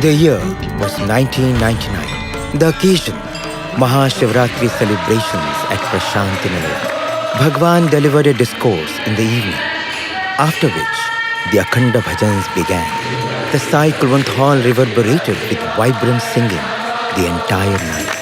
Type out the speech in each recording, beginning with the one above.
The year was 1999. The occasion, Shivaratri celebrations at Prasanthi Nilayam. Bhagawan delivered a discourse in the evening, after which the Akhanda bhajans began. The Sai Kulwant Hall reverberated with vibrant singing the entire night.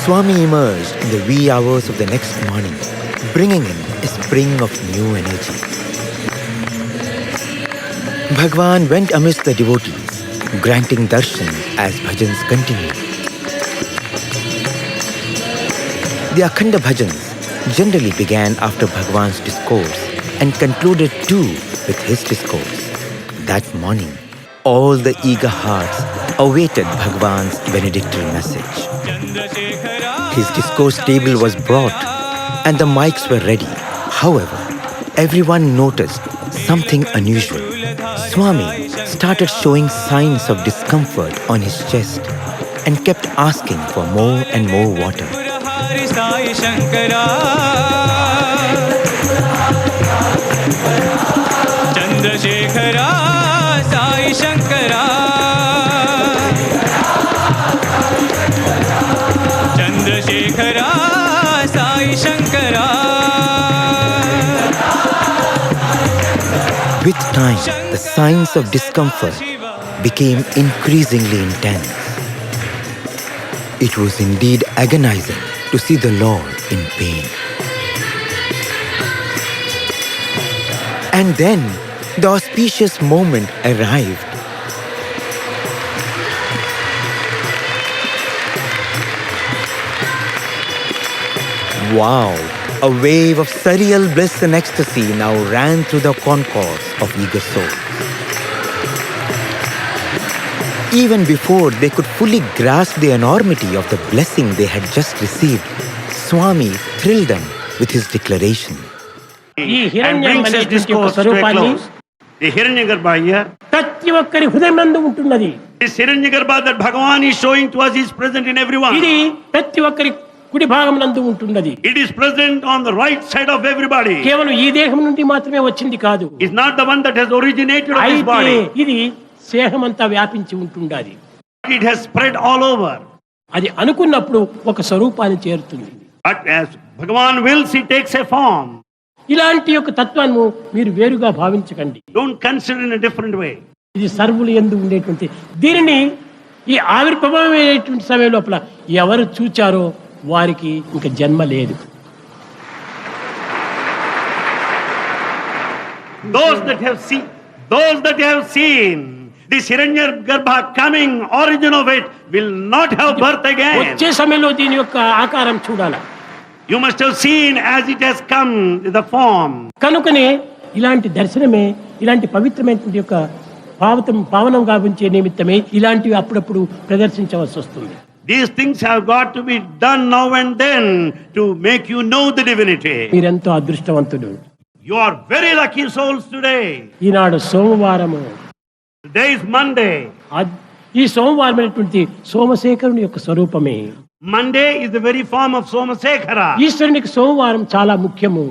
Swami emerged in the wee hours of the next morning, bringing in a spring of new energy. Bhagavan went amidst the devotees, granting darshan as bhajans continued. The Akhanda bhajans generally began after Bhagavan's discourse and concluded too with his discourse. That morning, all the eager hearts awaited Bhagavan's benedictory message. His discourse table was brought and the mics were ready. However, everyone noticed something unusual. Swami started showing signs of discomfort on his chest and kept asking for more and more water. Sai Shankaraya Sai Shankaraya Sai Shankaraya. With time, the signs of discomfort became increasingly intense. It was indeed agonizing to see the Lord in pain. And then the auspicious moment arrived. Wow! A wave of surreal bliss and ecstasy now ran through the concourse of eager souls. Even before they could fully grasp the enormity of the blessing they had just received, Swami thrilled them with his declaration. And brings his discourse to a close. The Hiranyagarbha here. This Hiranyagarbha that Bhagavan is showing to us is present in everyone. It is present on the right side of everybody. It's not the one that has originated on this body. It has spread all over. అది అనుకున్నప్పుడు ఒక స్వరూపాన్ని చేరుతుంది. But as Bhagavan wills, he takes a form. ఇలాంటి యొక్క తత్వాన్ని మీరు వేరుగా భావించకండి. Don't consider in a different way. ఇది సర్వులు యందు ఉండేటువంటి దీనిని ఈ ఆవిర్భావమైనటువంటి సమయం లోపల ఎవరు చూచారో వారికి ఇంకా జన్మ లేదు. Those that have seen this Hiranyagarbha coming, origin of it, will not have birth again. వచ్చే సమయంలో దీని యొక్క ఆకారం చూడాలి. You must have seen as it has come, the form. కనుకనే ఇలాంటి దర్శనమే ఇలాంటి పవిత్రమైనటువంటి యొక్క పావనం గావించే నిమిత్తమే ఇలాంటివి అప్పుడప్పుడు ప్రదర్శించవలసి వస్తుంది. These things have got to be done now and then to make you know the divinity. మీరెంతో అదృష్టవంతులు. You are very lucky souls today. ఈనాడు సోమవారము. Today is Monday. ఈ సోమవారం అనేటువంటి సోమశేఖరుని యొక్క స్వరూపమే. Monday is the very form of Somasekhara. ఈశ్వరునికి సోమవారం చాలా ముఖ్యము.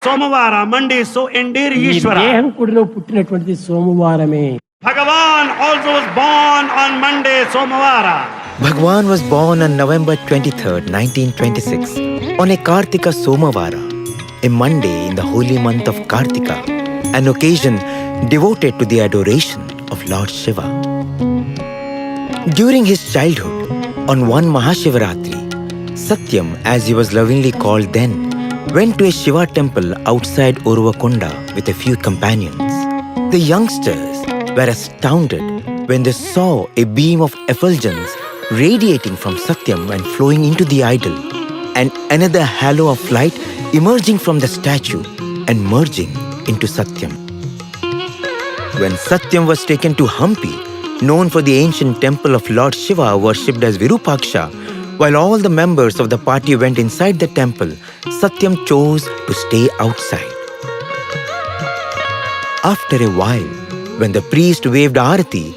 Somavara, Monday is so endearing Ishvara. దేహం కూడా పుట్టినటువంటిది సోమవారమే. Bhagavan also was born on Monday, Somavara. Bhagavan was born on November 23rd, 1926, on a Kartika Somavara, a Monday in the holy month of Kartika, an occasion devoted to the adoration of Lord Shiva. During his childhood, on one Mahashivaratri, Satyam, as he was lovingly called then, went to a Shiva temple outside Urvakonda with a few companions. The youngsters were astounded when they saw a beam of effulgence radiating from Satyam and flowing into the idol, and another halo of light emerging from the statue and merging into Satyam. When Satyam was taken to Hampi, known for the ancient temple of Lord Shiva worshipped as Virupaksha, While all the members of the party went inside the temple, Satyam chose to stay outside. After a while, when the priest waved Arati,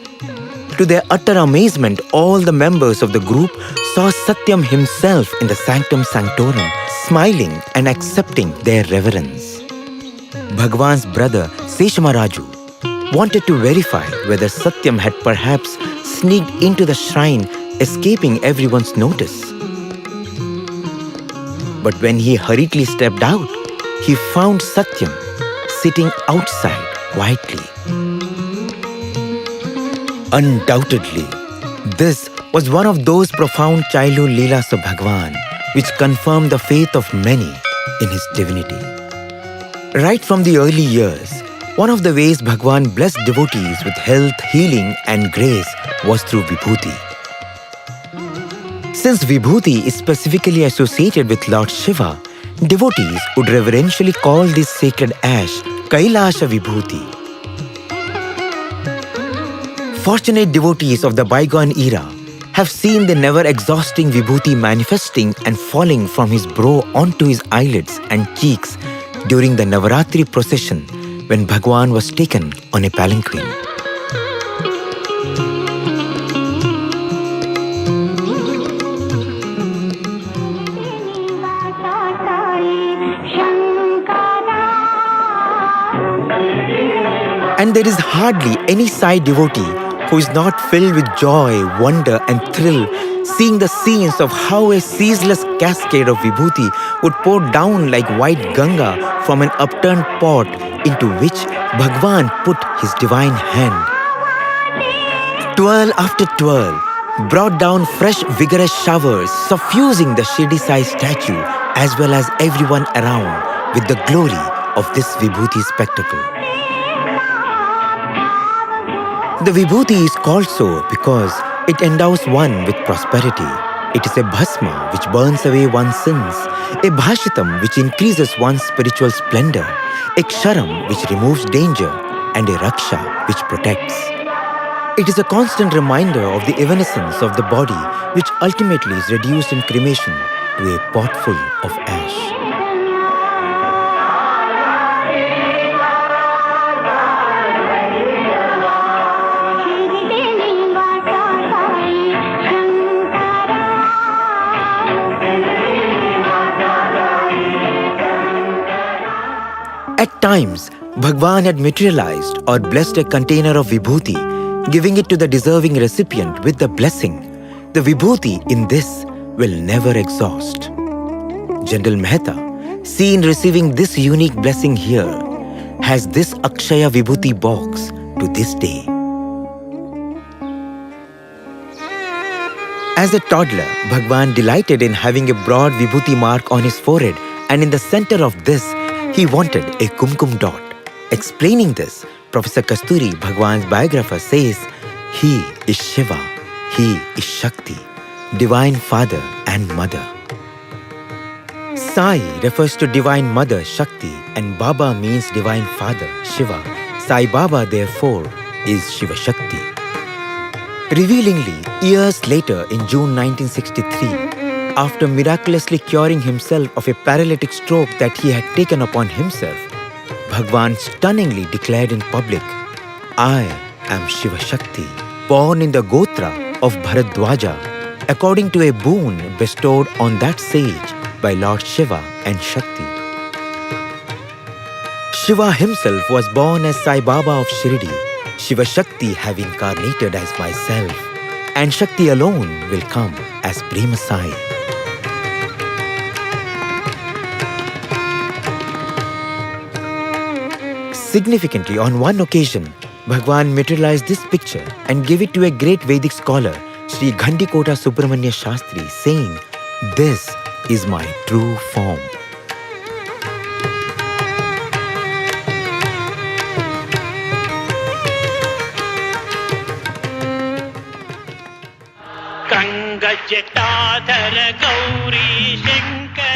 to their utter amazement, all the members of the group saw Satyam himself in the sanctum sanctorum, smiling and accepting their reverence. Bhagwan's brother, Seshamaraju, wanted to verify whether Satyam had perhaps sneaked into the shrine, escaping everyone's notice. But when he hurriedly stepped out, he found Satyam sitting outside quietly. Undoubtedly, this was one of those profound childhood leelas of Bhagwan which confirmed the faith of many in his divinity. Right from the early years, one of the ways Bhagwan blessed devotees with health, healing and grace was through Vibhuti. Since Vibhuti is specifically associated with Lord Shiva, devotees would reverentially call this sacred ash Kailasha Vibhuti. Fortunate devotees of the bygone era have seen the never-exhausting Vibhuti manifesting and falling from his brow onto his eyelids and cheeks during the Navaratri procession when Bhagwan was taken on a palanquin. And there is hardly any Sai devotee who is not filled with joy, wonder and thrill seeing the scenes of how a ceaseless cascade of Vibhuti would pour down like white Ganga from an upturned pot into which Bhagwan put his divine hand. Twirl after twirl brought down fresh vigorous showers, suffusing the Shirdi Sai statue as well as everyone around with the glory of this Vibhuti spectacle. The Vibhuti is called so because it endows one with prosperity. It is a bhasma which burns away one's sins, a bhashitam which increases one's spiritual splendor, a ksharam which removes danger, and a raksha which protects. It is a constant reminder of the evanescence of the body which ultimately is reduced in cremation to a pot full of ash. At times, Bhagwan had materialized or blessed a container of Vibhuti, giving it to the deserving recipient with the blessing. The Vibhuti in this will never exhaust. General Mehta, seen receiving this unique blessing here, has this Akshaya Vibhuti box to this day. As a toddler, Bhagwan delighted in having a broad Vibhuti mark on his forehead, and in the center of this, he wanted a kumkum dot. Explaining this, Professor Kasturi, Bhagwan's biographer, says, he is Shiva, he is Shakti, Divine Father and Mother. Sai refers to Divine Mother, Shakti, and Baba means Divine Father, Shiva. Sai Baba, therefore, is Shiva-Shakti. Revealingly, years later in June 1963, after miraculously curing himself of a paralytic stroke that he had taken upon himself, Bhagwan stunningly declared in public, I am Shiva-Shakti, born in the Gotra of Bharadwaja, according to a boon bestowed on that sage by Lord Shiva and Shakti. Shiva himself was born as Sai Baba of Shirdi. Shiva-Shakti have incarnated as myself, and Shakti alone will come as Prema Sai. Significantly, on one occasion, Bhagwan materialized this picture and gave it to a great Vedic scholar, Sri Gandikota Subramanya Shastri, saying, "This is my true form."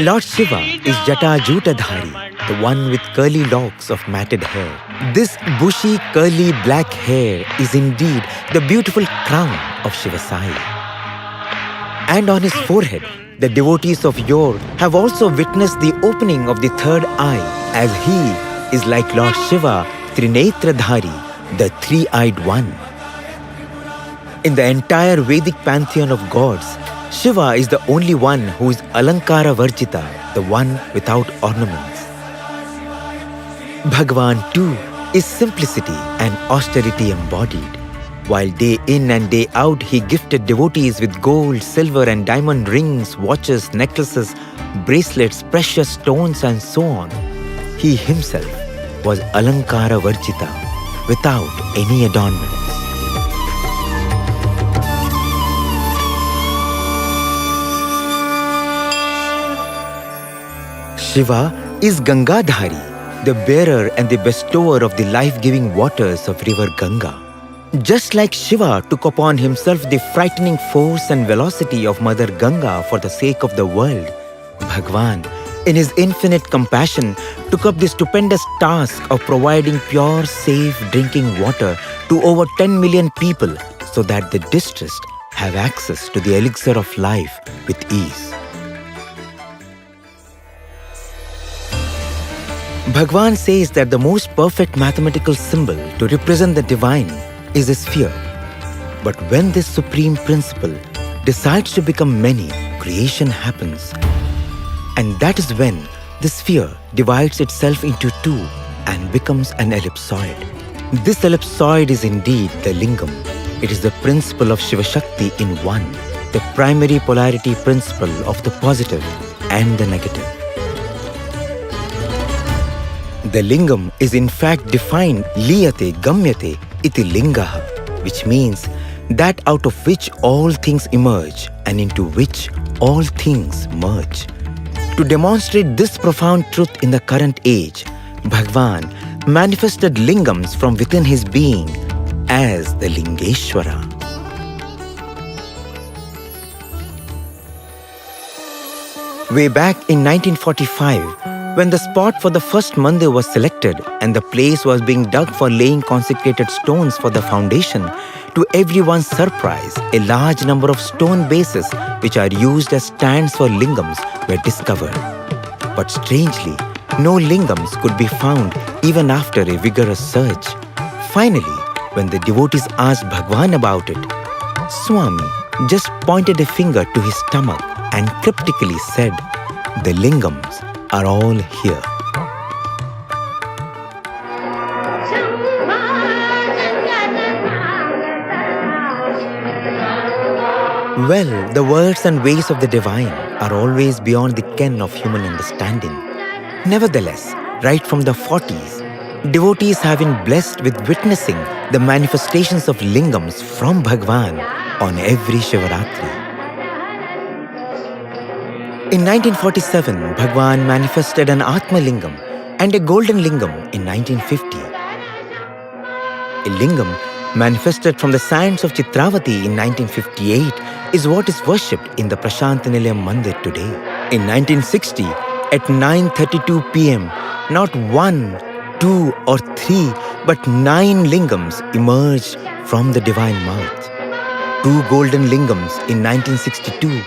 Lord Shiva is Jata Jutadhari, the one with curly locks of matted hair. This bushy, curly black hair is indeed the beautiful crown of Shiva Sai. And on his forehead, the devotees of yore have also witnessed the opening of the third eye, as he is like Lord Shiva, Trinetradhari, the three-eyed one. In the entire Vedic pantheon of gods, Shiva is the only one who is Alankara Varjita, the one without ornaments. Bhagavan too is simplicity and austerity embodied. While day in and day out he gifted devotees with gold, silver and diamond rings, watches, necklaces, bracelets, precious stones and so on, he himself was Alankara Varjita, without any adornments. Shiva is Gangadhari, the bearer and the bestower of the life-giving waters of river Ganga. Just like Shiva took upon himself the frightening force and velocity of Mother Ganga for the sake of the world, Bhagavan, in his infinite compassion, took up the stupendous task of providing pure, safe drinking water to over 10 million people so that the distressed have access to the elixir of life with ease. Bhagavan says that the most perfect mathematical symbol to represent the divine is a sphere. But when this supreme principle decides to become many, creation happens. And that is when the sphere divides itself into two and becomes an ellipsoid. This ellipsoid is indeed the lingam. It is the principle of Shiva-Shakti in one, the primary polarity principle of the positive and the negative. The lingam is in fact defined liyate gamyate iti lingaha, which means that out of which all things emerge and into which all things merge. To demonstrate this profound truth in the current age, Bhagavan manifested lingams from within his being as the Lingeshwara. Way back in 1945, when the spot for the first mandir was selected and the place was being dug for laying consecrated stones for the foundation, to everyone's surprise, a large number of stone bases which are used as stands for lingams were discovered. But strangely, no lingams could be found even after a vigorous search. Finally, when the devotees asked Bhagavan about it, Swami just pointed a finger to his stomach and cryptically said, "The lingams are all here." Well, the words and ways of the divine are always beyond the ken of human understanding. Nevertheless, right from the 40s, devotees have been blessed with witnessing the manifestations of lingams from Bhagavan on every Shivaratri. In 1947, Bhagavan manifested an Atma Lingam and a golden lingam in 1950. A lingam manifested from the sands of Chitravati in 1958 is what is worshipped in the Prasanthi Nilayam Mandir today. In 1960, at 9:32 p.m., not 1, 2 or 3, but 9 lingams emerged from the divine mouth. 2 golden lingams in 1962,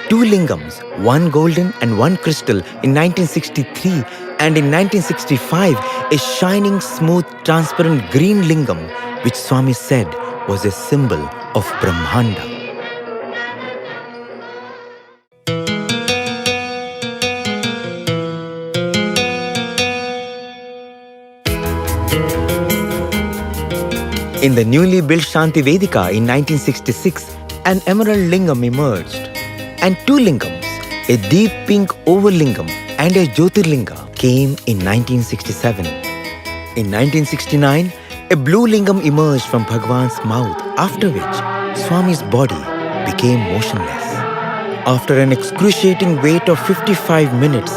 2 lingams, 1 golden and 1 crystal in 1963, and in 1965, a shining, smooth, transparent green lingam, which Swami said was a symbol of Brahmanda. In the newly built Shanti Vedika in 1966, an emerald lingam emerged, and 2 lingams, a deep pink oval lingam and a Jyotirlinga, came in 1967. In 1969, a blue lingam emerged from Bhagavan's mouth, after which Swami's body became motionless. After an excruciating wait of 55 minutes,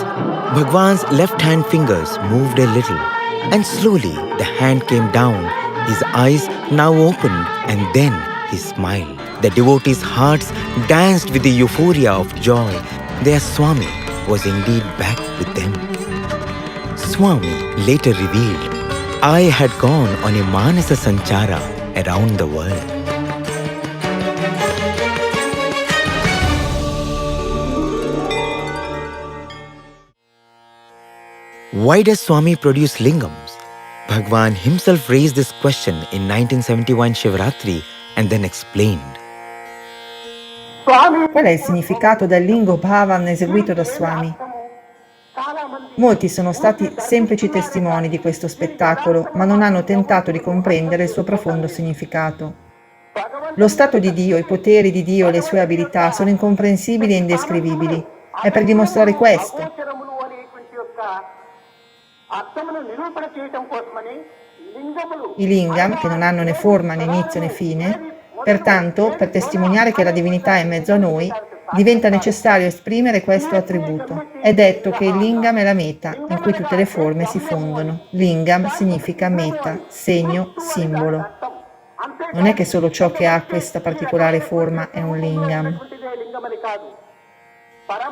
Bhagavan's left hand fingers moved a little, and slowly the hand came down. His eyes now opened, and then he smiled. The devotees' hearts danced with the euphoria of joy. Their Swami was indeed back with them. Swami later revealed, "I had gone on a Manasa Sanchara around the world." Why does Swami produce lingams? Bhagwan himself raised this question in 1971 Shivaratri and then explained. Qual è il significato del lingo Bhavan eseguito da Swami? Molti sono stati semplici testimoni di questo spettacolo, ma non hanno tentato di comprendere il suo profondo significato. Lo stato di Dio, i poteri di Dio e le sue abilità sono incomprensibili e indescrivibili. È per dimostrare questo. I lingam, che non hanno né forma né inizio né fine, pertanto, per testimoniare che la divinità è in mezzo a noi, diventa necessario esprimere questo attributo. È detto che il lingam è la meta, in cui tutte le forme si fondono. Lingam significa meta, segno, simbolo. Non è che solo ciò che ha questa particolare forma è un lingam.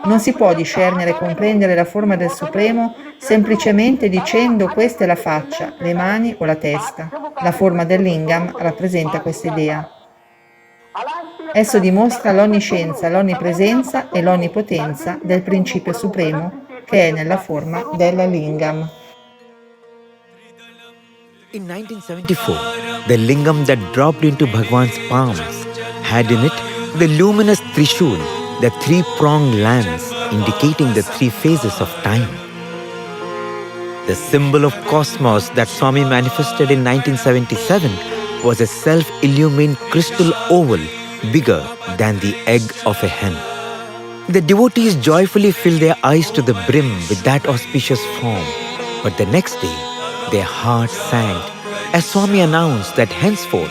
Non si può discernere e comprendere la forma del Supremo semplicemente dicendo questa è la faccia, le mani o la testa. La forma del lingam rappresenta questa idea. Esso dimostra l'onniscienza, l'onnipresenza e l'onnipotenza del principio supremo che è nella forma della lingam. In 1974, the lingam that dropped into Bhagwan's palms had in it the luminous Trishul, the three-pronged lance indicating the three phases of time. The symbol of cosmos that Swami manifested in 1977 was a self-illumined crystal oval bigger than the egg of a hen. The devotees joyfully filled their eyes to the brim with that auspicious form, but the next day their hearts sank as Swami announced that henceforth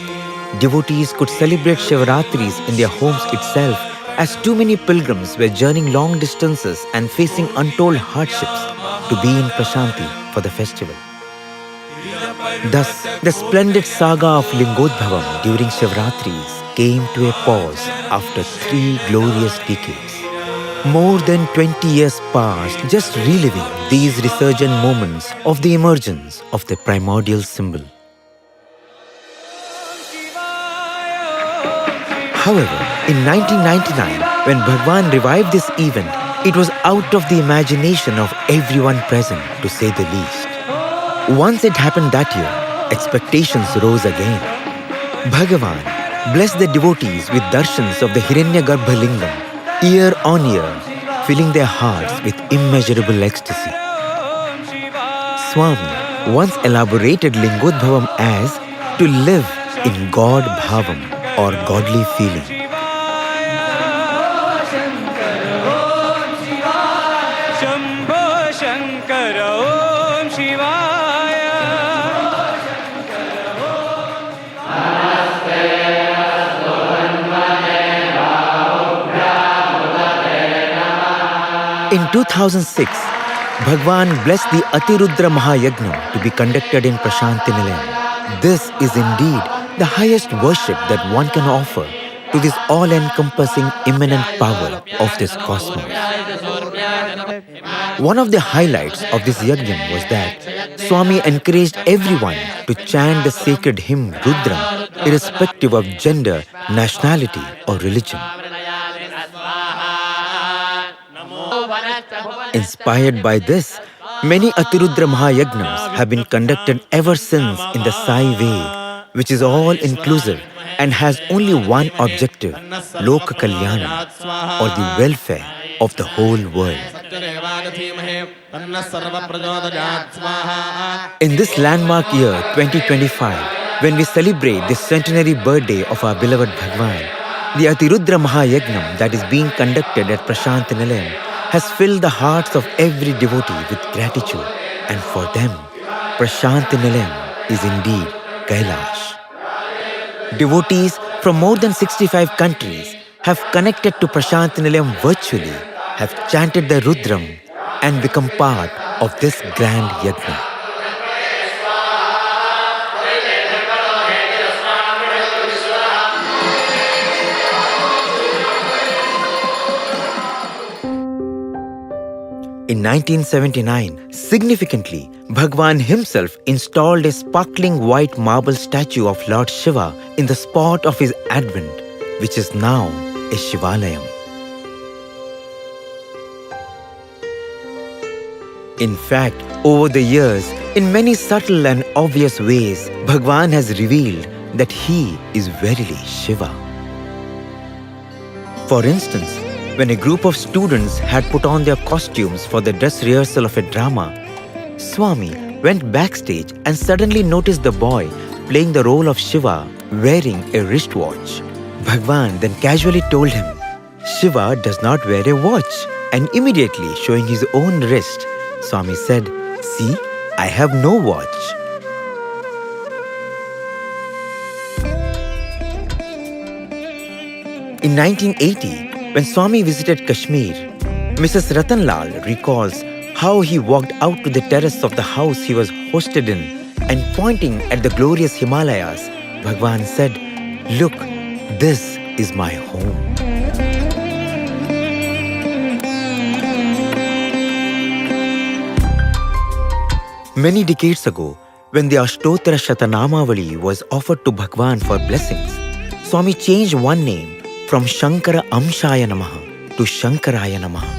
devotees could celebrate Shivaratris in their homes itself, as too many pilgrims were journeying long distances and facing untold hardships to be in Prasanthi for the festival. Thus, the splendid saga of Lingodbhavam during Shivaratris came to a pause after 3 glorious decades. More than 20 years passed just reliving these resurgent moments of the emergence of the primordial symbol. However, in 1999, when Bhagwan revived this event, it was out of the imagination of everyone present, to say the least. Once it happened that year, expectations rose again. Bhagavan blessed the devotees with darshans of the Hiranyagarbha lingam, year on year, filling their hearts with immeasurable ecstasy. Swami once elaborated Lingodbhavam as to live in God Bhavam, or godly feeling. In 2006, Bhagwan blessed the Atirudra Mahayagna to be conducted in Prasanthi Nilayam. This is indeed the highest worship that one can offer to this all-encompassing immanent power of this cosmos. One of the highlights of this yajna was that Swami encouraged everyone to chant the sacred hymn Rudram, irrespective of gender, nationality or religion. Inspired by this, many Atirudra Mahayagnams have been conducted ever since in the Sai way, which is all-inclusive and has only one objective, Loka Kalyanam, or the welfare of the whole world. In this landmark year, 2025, when we celebrate the centenary birthday of our beloved Bhagwan, the Atirudra Mahayagnam that is being conducted at Prasanthi Nilayam has filled the hearts of every devotee with gratitude, and for them, Prasanthi Nilayam is indeed Kailash. Devotees from more than 65 countries have connected to Prasanthi Nilayam virtually, have chanted the Rudram and become part of this grand yajna. In 1979, significantly, Bhagwan himself installed a sparkling white marble statue of Lord Shiva in the spot of his advent, which is now a Shivalayam. In fact, over the years, in many subtle and obvious ways, Bhagavan has revealed that he is verily Shiva. For instance, when a group of students had put on their costumes for the dress rehearsal of a drama, Swami went backstage and suddenly noticed the boy playing the role of Shiva wearing a wristwatch. Bhagavan then casually told him, "Shiva does not wear a watch," and immediately showing his own wrist, Swami said, "See, I have no watch." In 1980, when Swami visited Kashmir, Mrs. Ratanlal recalls how he walked out to the terrace of the house he was hosted in and pointing at the glorious Himalayas, Bhagavan said, "Look, this is my home." Many decades ago, when the Ashtottara Shatanamavali was offered to Bhagavan for blessings, Swami changed one name from Shankara Amshaya Namaha to Shankaraya Namah,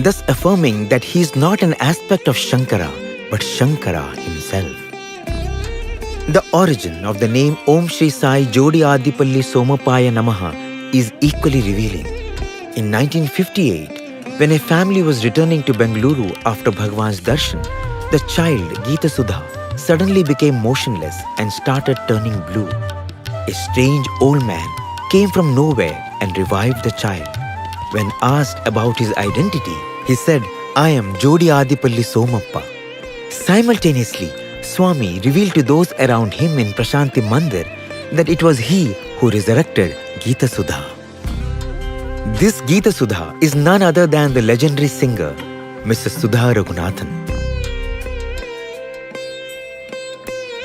thus affirming that he is not an aspect of Shankara, but Shankara himself. The origin of the name Om Sri Sai Jodi Adipalli Somapaya Namaha is equally revealing. In 1958, when a family was returning to Bengaluru after Bhagavan's darshan, the child, Geeta Sudha, suddenly became motionless and started turning blue. A strange old man came from nowhere and revived the child. When asked about his identity, he said, "I am Jodi Adipalli Somappa." Simultaneously, Swami revealed to those around him in Prasanthi Mandir that it was he who resurrected Geeta Sudha. This Geeta Sudha is none other than the legendary singer, Mrs. Sudha Raghunathan.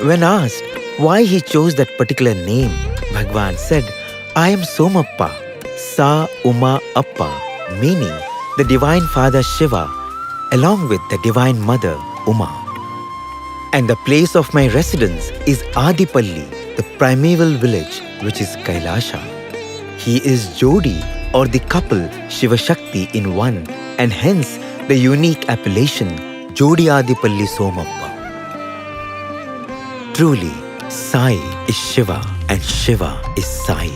When asked why he chose that particular name, Bhagavan said, "I am Somappa, Sa Uma Appa," meaning the Divine Father Shiva, along with the Divine Mother Uma. And the place of my residence is Adipalli, the primeval village, which is Kailasha. He is Jodi, or the couple Shiva-Shakti in one, and hence the unique appellation Jodi Adipalli Somappa. Truly, Sai is Shiva and Shiva is Sai.